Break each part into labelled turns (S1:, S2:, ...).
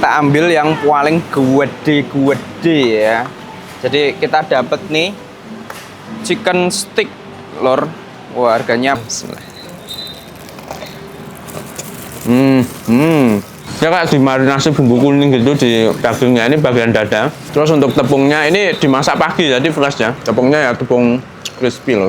S1: kita ambil yang paling gede-gede ya. Jadi kita dapat nih chicken stick lor. Wah, harganya bismillah. Ya kayak dimarinasi bumbu kuning gitu di dagingnya, ini bagian dada. Terus untuk tepungnya ini dimasak pagi jadi fresh ya. Tepungnya ya tepung crispy loh.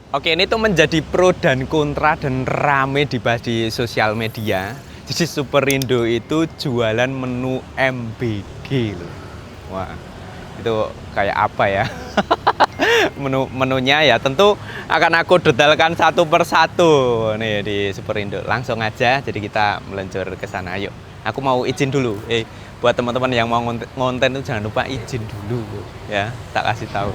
S1: Oke, ini tuh menjadi pro dan kontra dan rame dibahas di sosial media. Jadi Superindo itu jualan menu MBG loh. Wah, itu kayak apa ya? Menunya ya tentu akan aku detailkan satu persatu nih di Superindo. Langsung aja, jadi kita meluncur ke sana. Ayo, aku mau izin dulu. Buat teman-teman yang mau ngonten itu jangan lupa izin dulu ya. Tak kasih tahu.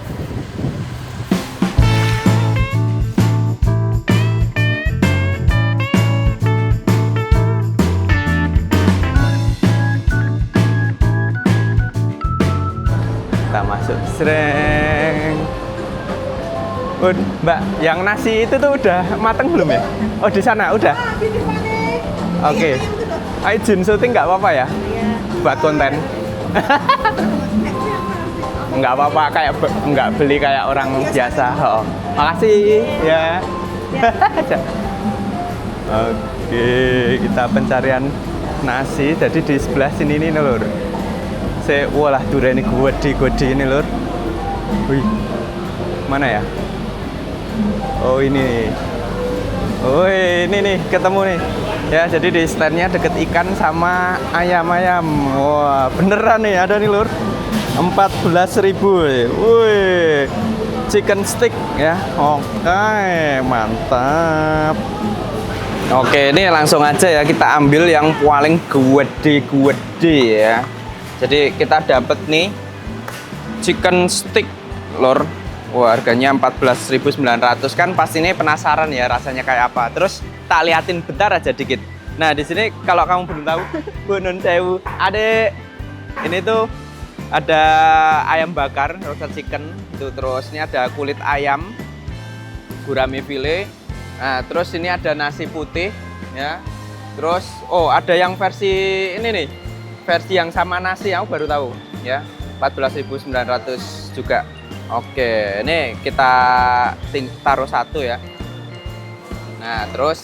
S1: Kita masuk sreng. Mbak, yang nasi itu tuh udah mateng belum ya? Oh, di sana udah. Oke. Izin syuting nggak apa-apa ya? Buat konten. Nggak apa-apa, kayak nggak beli kayak orang biasa. Oh. Makasih ya. Oke, kita pencarian nasi. Jadi di sebelah sini nih lur. Walah durian ini gede ini lur. Wih, mana ya? Oh ini. Oh ini nih ketemu nih. Ya jadi di standnya deket ikan sama ayam-ayam. Wah beneran nih ada nih lur. 14.000. Wih, chicken stick ya. Oke mantap. Oke ini langsung aja ya kita ambil yang paling gede ya. Jadi kita dapat nih chicken stick lor. Wah, harganya 14.900 kan pasti ini penasaran ya rasanya kayak apa. Terus tak liatin bentar aja dikit. Nah, di sini kalau kamu belum tahu, Bunun Sewu, ada ini tuh ada ayam bakar, roasted chicken, itu terus ini ada kulit ayam, gurame filet. Nah, terus ini ada nasi putih ya. Terus ada yang versi ini nih. Versi yang sama nasi aku baru tahu ya 14.900 juga. Oke ini kita taruh satu ya. Nah terus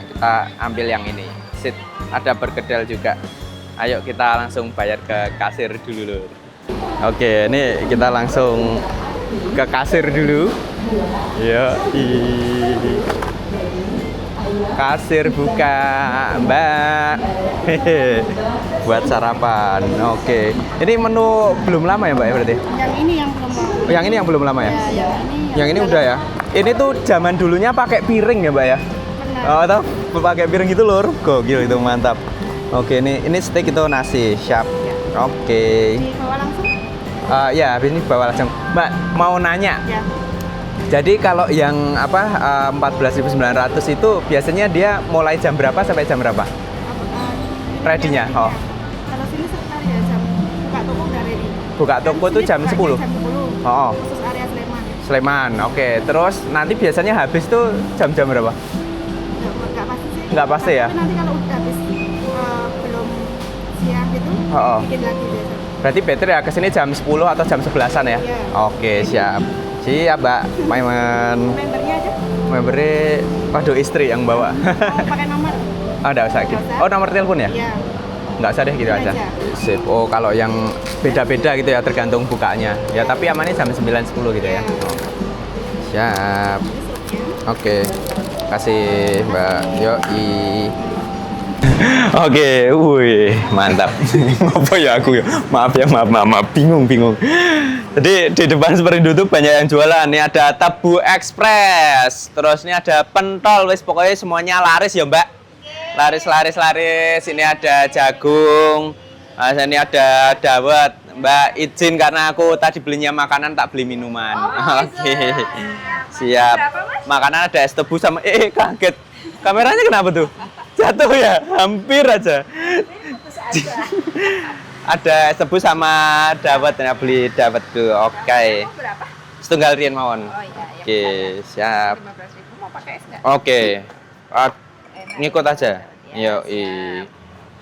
S1: kita ambil yang ini sit, ada berkedel juga. Ayo kita langsung bayar ke kasir dulu lur. Oke ini kita langsung ke kasir dulu ya. Kasir buka mbak. Buat sarapan. Oke ini menu belum lama ya mbak ya berarti?
S2: Yang ini yang belum lama.
S1: Yang ini yang belum lama ya?
S2: Ya
S1: yang ini udah ya? Ini tuh zaman dulunya pakai piring ya mbak ya?
S2: Benar.
S1: Oh atau pakai piring gitu lur. Gokil itu mantap. Oke ini steak itu nasi siap ya. Oke.
S2: Dibawa langsung?
S1: Ya habis ini bawa langsung. Mbak mau nanya
S2: Ya.
S1: jadi kalau yang 14.900 itu biasanya dia mulai jam berapa sampai jam berapa? Ready-nya? Oh.
S2: Kalau sini sekitar ya jam buka toko udah ready.
S1: Buka toko tuh jam 10?
S2: Jam 10.
S1: Oh.
S2: Khusus area Sleman.
S1: Sleman, oke. Terus nanti biasanya habis tuh jam-jam berapa?
S2: Nggak pasti sih.
S1: Nggak pasti ya?
S2: Tapi nanti kalau udah habis belum siang gitu, bikin lagi biasa.
S1: Berarti better ya kesini jam 10 atau jam 11-an ya?
S2: Iya.
S1: Oke, siap. Siap, Mbak. Maiman.
S2: Membernya aja?
S1: Membernya, waduh istri yang bawa.
S2: Mau pakai nomor?
S1: Oh, nggak usah gitu. Oh, nomor telepon ya?
S2: Iya.
S1: Nggak usah deh gitu aja. Sip. Oh, kalau yang beda-beda gitu ya tergantung bukanya. Ya, tapi amannya jam 9-10 gitu ya. Oh. Siap. Oke. Kasih, Mbak. Yoi. Oke, wih, mantap. Apa ya aku ya? Maaf ya, maaf, bingung. Jadi di depan Superindo tuh banyak yang jualan. Ini ada tabu express. Terus ini ada pentol, wis pokoknya semuanya laris ya, Mbak. Laris. Ini ada jagung. Nah, ini ada dawet. Mbak izin karena aku tadi belinya makanan tak beli minuman. Oke. Siap.
S2: Berapa, Mas?
S1: makanan ada es tebu sama kaget. Kameranya kenapa tuh? Jatuh ya? Hampir aja. Ada es tebu sama dawet, ya beli dawet tuh. Oke.
S2: Berapa?
S1: Setunggal riyen mawon.
S2: Oh iya.
S1: Oke, siap.
S2: 15.000 mau pakai es nggak?
S1: Oke.
S2: Enak.
S1: Ngikut aja.
S2: Ya,
S1: Yo,
S2: siap.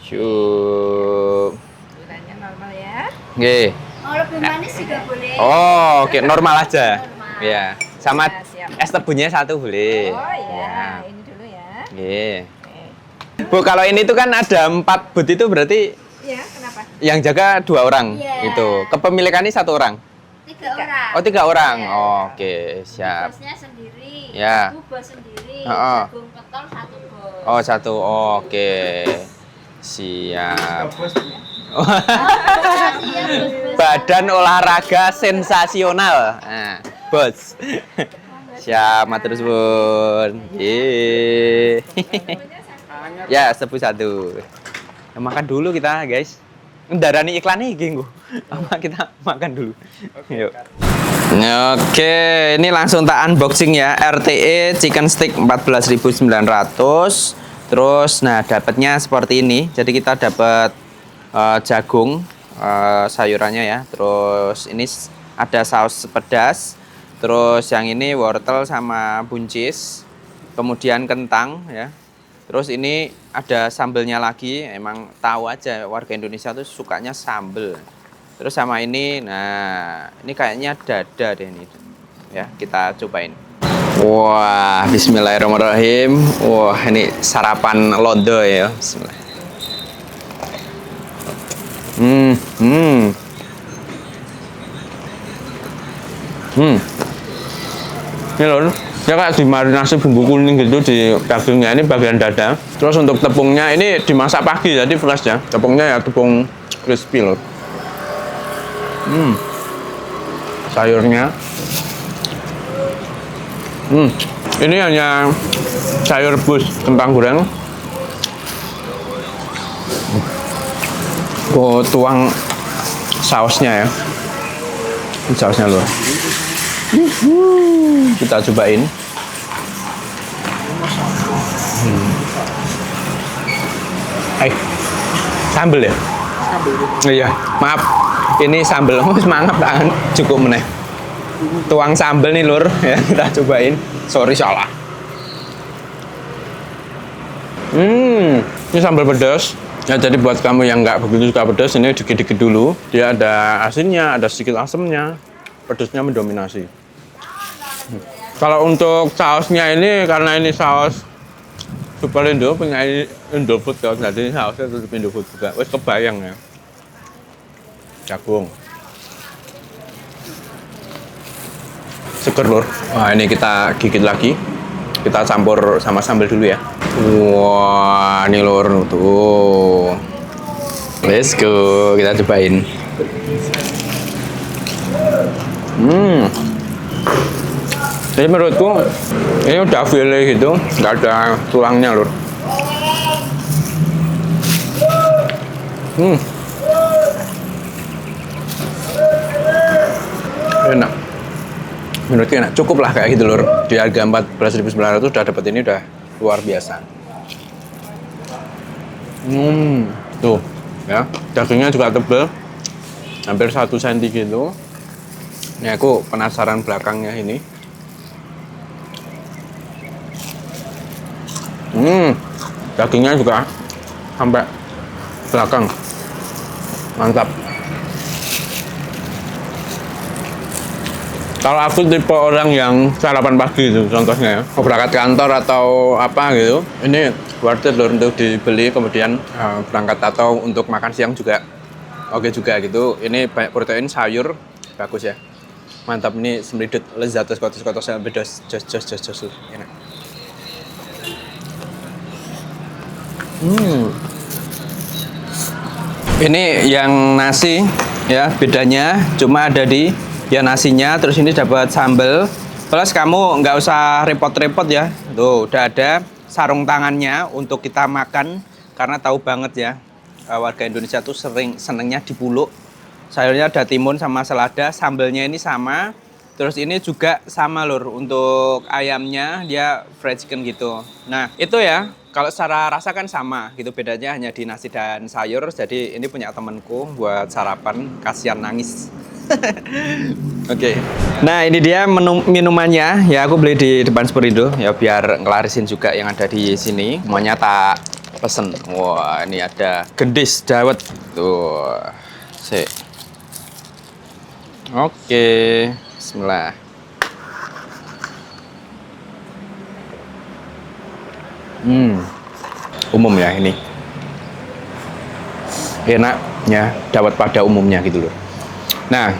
S1: Syup.
S2: Gulanya normal ya.
S1: Oke.
S2: Oh, lebih manis juga boleh.
S1: Oh, oke, normal aja.
S2: Normal.
S1: Ya. Sama
S2: Ya, siap.
S1: es tebunya satu boleh.
S2: Oh iya,
S1: Ya.
S2: ini dulu ya.
S1: Oke.
S2: Oke.
S1: Bu, kalau ini tuh kan ada 4 booth itu berarti
S2: Iya, kenapa?
S1: yang jaga 2 orang.
S2: Iya.
S1: Itu. Kepemilikannya 1 orang.
S2: 3 orang.
S1: Oh, 3 orang.
S2: Iya.
S1: Oh, oke, siap.
S2: Bosnya sendiri.
S1: Ya.
S2: Aku bos sendiri.
S1: Heeh.
S2: Jagung ketol 1 bos.
S1: Oh, 1. Oh, oke. Siap.
S2: Iya, bos.
S1: Badan olahraga sensasional. Nah, bos. Siap, matur suwun. Yeay. Ya, sepu 1. Nah, makan dulu kita, guys. Ndarani iklan iki nggo. Apa kita makan dulu. Yuk. Oke, ini langsung tak unboxing ya. RTE chicken stick 14.900. Terus nah dapatnya seperti ini. Jadi kita dapat jagung sayurannya ya. Terus ini ada saus pedas. Terus yang ini wortel sama buncis. Kemudian kentang ya. Terus ini ada sambelnya lagi, emang tahu aja warga Indonesia tuh sukanya sambel. Terus sama ini, nah ini kayaknya dada deh ini. Ya, kita cobain. Wah, bismillahirrahmanirrahim. Wah, ini sarapan londo ya. Bismillah. Ini loh, ya kayak dimarinasi bumbu kuning gitu di dagingnya, ini bagian dada. Terus untuk tepungnya ini dimasak pagi jadi fresh ya. Tepungnya ya tepung crispy loh. Sayurnya. Ini hanya sayur rebus kentang goreng. Oh, tuang sausnya ya. Ini sausnya loh. Kita cobain. Sambel ya? Iya, maaf. Ini sambel. Oh, semangat tangan. Cukup meneh. Tuang sambel nih lur. Ya, kita cobain. Sorry salah. Ini sambal pedas. Ya, jadi buat kamu yang nggak begitu suka pedas, ini dikit-dikit dulu. Dia ada asinnya, ada sedikit asamnya. Pedasnya mendominasi. Kalau untuk sausnya ini, karena ini saus Super Indo, punya Indofood kan, jadi sausnya tetap Indofood juga. Wes kebayang ya. Jagung. Seger lur. Wah, ini kita gigit lagi. Kita campur sama sambal dulu ya. Wah, ini lur tuh. Let's go, kita cobain. Jadi menurutku ini udah file gitu, nggak ada tulangnya lur. Enak. Menurutku enak, cukup lah kayak gitu lur. Di harga 14.900 udah dapat ini udah luar biasa. Tuh ya, dagingnya juga tebel, hampir 1 cm gitu. Ini aku penasaran belakangnya ini. Dagingnya juga sampai belakang, mantap. Kalau aku tipe orang yang sarapan pagi itu contohnya ya, mau berangkat kantor atau apa gitu, ini worth it loh untuk dibeli, kemudian berangkat atau untuk makan siang juga oke juga gitu. Ini banyak protein, sayur, bagus ya, mantap. Ini semridut lezat, kotos-kotosnya bedos, jos enak. Ini yang nasi ya, bedanya cuma ada di ya nasinya, terus ini dapat sambal. Plus kamu nggak usah repot-repot ya. Tuh udah ada sarung tangannya untuk kita makan, karena tahu banget ya warga Indonesia tuh senengnya dipuluk. Sayurnya ada timun sama selada, sambalnya ini sama. Terus ini juga sama lur, untuk ayamnya dia fried chicken gitu. Nah itu ya, kalau secara rasa kan sama gitu, bedanya hanya di nasi dan sayur. Jadi ini punya temenku buat sarapan, kasihan nangis. Oke. Nah ini dia menu minumannya, ya aku beli di depan Superindo ya biar ngelarisin juga yang ada di sini. Semuanya tak pesen. Wah ini ada gendis dawet tuh. Sik. Oke, bismillah. Umum ya ini. Enak ya, dawet pada umumnya gitu loh. Nah,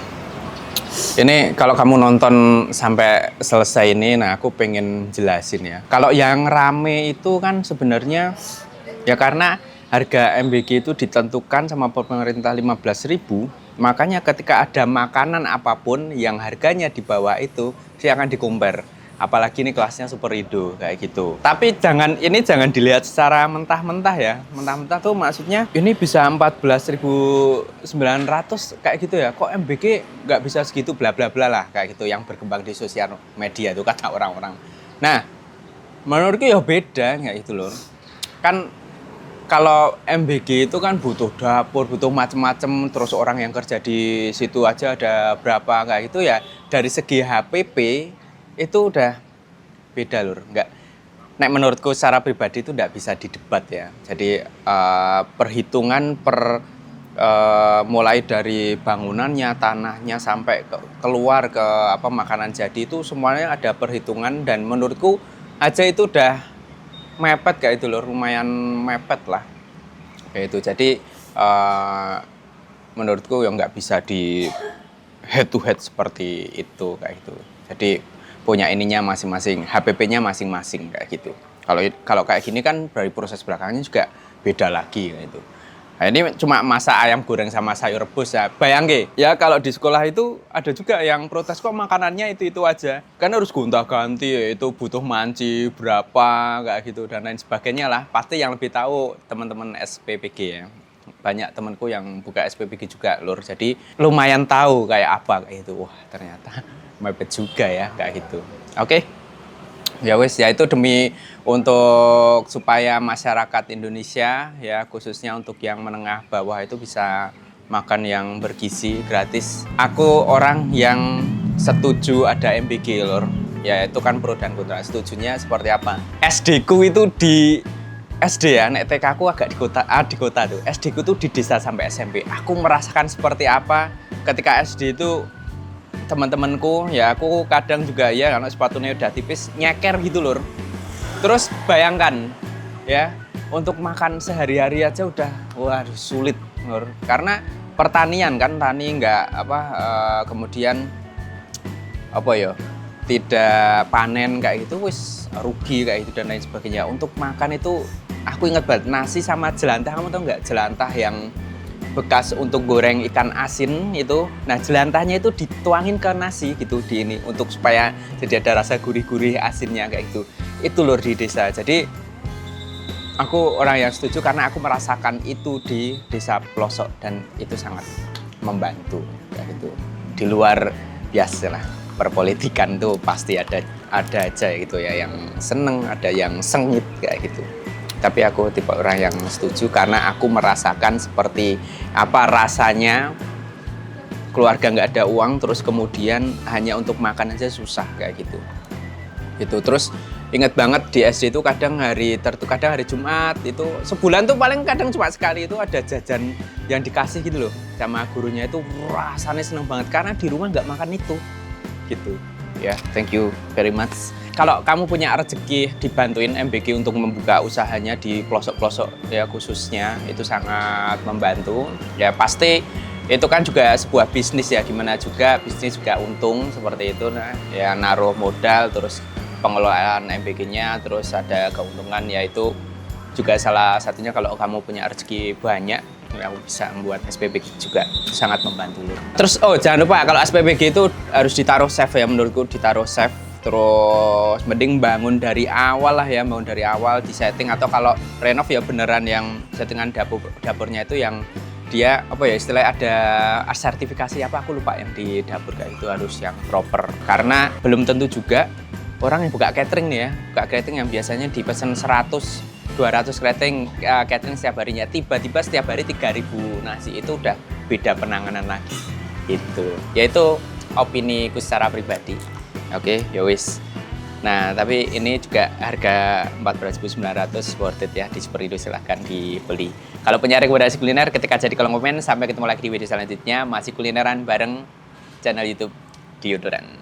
S1: ini kalau kamu nonton sampai selesai ini, nah aku pengen jelasin ya. Kalau yang rame itu kan sebenarnya ya karena harga MBG itu ditentukan sama pemerintah 15.000. Makanya ketika ada makanan apapun yang harganya di bawah itu, dia akan dikompar. Apalagi ini kelasnya Superindo kayak gitu. Tapi jangan dilihat secara mentah-mentah ya. Mentah-mentah tuh maksudnya ini bisa 14.900 kayak gitu ya. Kok MBG nggak bisa segitu bla bla bla lah kayak gitu yang berkembang di sosial media itu kata orang-orang. Nah, menurutku ya beda kayak gitu loh. Kan kalau MBG itu kan butuh dapur, butuh macem-macem, terus orang yang kerja di situ aja ada berapa kayak gitu ya. Dari segi HPP itu udah beda lur. Nek menurutku secara pribadi itu nggak bisa didebat ya. Jadi perhitungan mulai dari bangunannya, tanahnya sampai keluar ke makanan jadi itu semuanya ada perhitungan dan menurutku aja itu udah mepet kayak itu loh, lumayan mepet lah kayak itu. Jadi menurutku ya nggak bisa di head to head seperti itu kayak gitu. Jadi punya ininya masing-masing, HPP-nya masing-masing kayak gitu. Kalau kayak gini kan dari proses belakangnya juga beda lagi kayak itu. Nah, ini cuma masak ayam goreng sama sayur rebus ya. Bayangke, ya kalau di sekolah itu ada juga yang protes kok makanannya itu aja. Kan harus gonta-ganti ya, itu butuh manci berapa kayak gitu dan lain sebagainya lah. Pasti yang lebih tahu teman-teman SPPG ya. Banyak temanku yang buka SPPG juga lur. Jadi lumayan tahu kayak apa kayak itu. Wah, ternyata mepet juga ya kayak gitu. Oke. Ya wes ya itu demi untuk supaya masyarakat Indonesia ya khususnya untuk yang menengah bawah itu bisa makan yang bergizi gratis. Aku orang yang setuju ada MBG lor. Ya itu kan pro dan kontra. Setujunya seperti apa? SD ku itu di SD ya, nek TK ku agak di kota tuh. SD ku tuh di desa sampai SMP. Aku merasakan seperti apa ketika SD itu teman-temanku ya aku kadang juga ya karena sepatunya udah tipis nyeker gitu lur. Terus bayangkan ya untuk makan sehari-hari aja udah waduh sulit lur. Karena pertanian kan tani nggak kemudian tidak panen kayak gitu wis rugi kayak gitu dan lain sebagainya. Untuk makan itu aku ingat banget nasi sama jelantah, kamu tahu nggak jelantah yang bekas untuk goreng ikan asin itu. Nah jelantahnya itu dituangin ke nasi gitu di ini untuk supaya jadi ada rasa gurih-gurih asinnya kayak gitu. Itu lur di desa. Jadi aku orang yang setuju karena aku merasakan itu di desa pelosok dan itu sangat membantu kayak gitu. Di luar biasa lah perpolitikan tuh pasti ada aja gitu ya yang seneng, ada yang sengit kayak gitu. Tapi aku tipe orang yang setuju karena aku merasakan seperti apa rasanya keluarga nggak ada uang terus kemudian hanya untuk makan aja susah kayak gitu. Terus ingat banget di SD itu kadang hari Jumat itu sebulan tuh paling kadang cuma sekali itu ada jajan yang dikasih gitu loh sama gurunya, itu rasanya seneng banget karena di rumah nggak makan itu gitu. Ya, thank you very much. Kalau kamu punya rezeki dibantuin MBG untuk membuka usahanya di pelosok-pelosok ya khususnya itu sangat membantu. Ya pasti itu kan juga sebuah bisnis ya, gimana juga bisnis juga untung seperti itu. Nah, ya naruh modal terus pengelolaan MBG-nya terus ada keuntungan, yaitu juga salah satunya kalau kamu punya rezeki banyak yang bisa membuat SPPG juga sangat membantu. Terus jangan lupa kalau SPPG itu harus ditaruh safe ya, menurutku ditaruh safe. Terus mending bangun dari awal lah ya, di setting atau kalau renov ya beneran yang settingan dapurnya itu yang
S3: dia apa ya istilahnya ada sertifikasi apa aku lupa yang di dapur kayak itu harus yang proper. Karena belum tentu juga orang yang buka catering nih ya, buka catering yang biasanya dipesan 100 200 catering setiap harinya, tiba-tiba setiap hari 3.000 nasi, itu udah beda penanganan lagi. Itu. Yaitu opini ku secara pribadi. Oke, ya wis. Nah, tapi ini juga harga 14.900 worth it ya di Superindo, silahkan dibeli. Kalau punya rekomendasi kuliner ketik aja di kolom komen. Sampai ketemu lagi di video selanjutnya, masih kulineran bareng channel YouTube Diodoran.